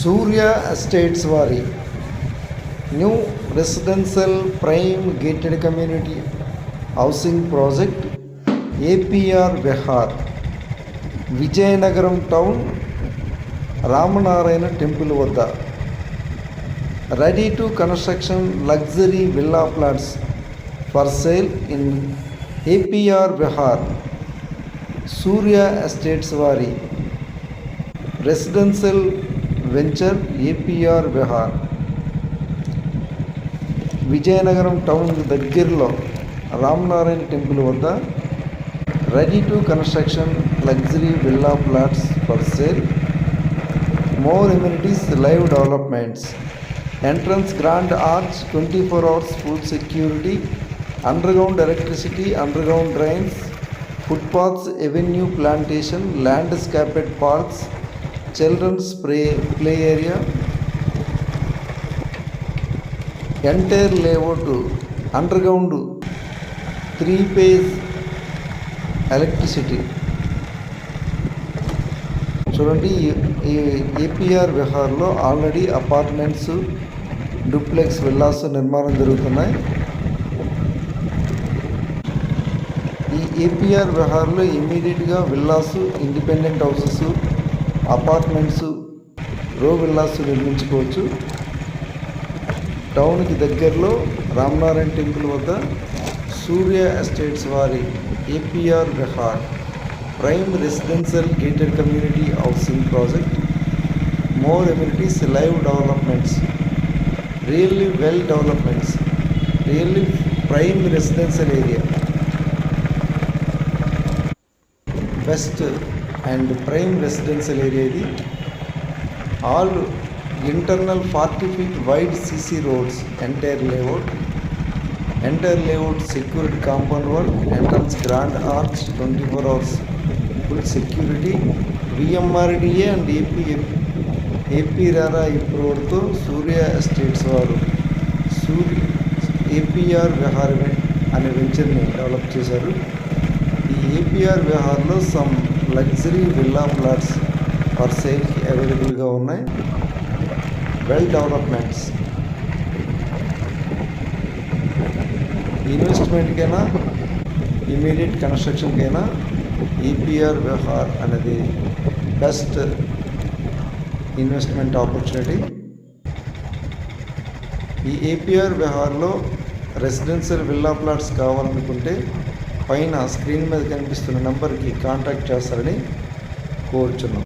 సూర్య estates వారి new residential prime gated community housing project APR Vihar, Vizianagaram town, Ramanarayana temple వద్ద ready to construction luxury villa plots for sale in APR Vihar. Surya estates వారి residential venture APR Vihar, Vizianagaram town దగ్గరలో Ramanarayana temple వద్ద ready to construction luxury villa plots for sale. More amenities, live developments, entrance grand arch, 24 hours food security, underground electricity, underground drains, footpaths, avenue plantation, landscaped parks, children's play area, entire layout underground 3-phase electricity. చూడండి, ఈ APR విహార్లో already apartments, duplex villas నిర్మాణం జరుగుతున్నాయి. ఈ APR విహార్లో ఇమీడియట్గా villas, independent houses, apartments, row villas నిర్మించుకోవచ్చు. టౌన్కి దగ్గరలో రామనారాయణ టెంపుల్ వద్ద సూర్య ఎస్టేట్స్ వారి APR Vihar prime residential gated community housing project. More amenities, live developments, really well developments, really prime residential area, best and prime residential area ఇది. All internal 40 feet wide CC roads, entire layout security compound wall, entrance grand arch, 24 hours full security. VMRDA and AP RERA అప్రూవల్తో Surya estates వారు APR Vihar అనే వెంచర్ని develop చేశారు. ఈ APR విహార్లో some luxury villa plots for సేల్కి అవైలబుల్గా ఉన్నాయి. వెల్ డెవలప్మెంట్స్, ఇన్వెస్ట్మెంట్కైనా ఇమీడియట్ కన్స్ట్రక్షన్కైనా ఏపీఆర్ విహార్ అనేది బెస్ట్ ఇన్వెస్ట్మెంట్ ఆపర్చునిటీ. ఈ ఏపీఆర్ విహార్లో రెసిడెన్షియల్ విల్లా ప్లాట్స్ కావాలనుకుంటే పైన స్క్రీన్ మీద కనిపిస్తున్న నెంబర్కి కాంటాక్ట్ చేస్తారని కోరుచున్నాం.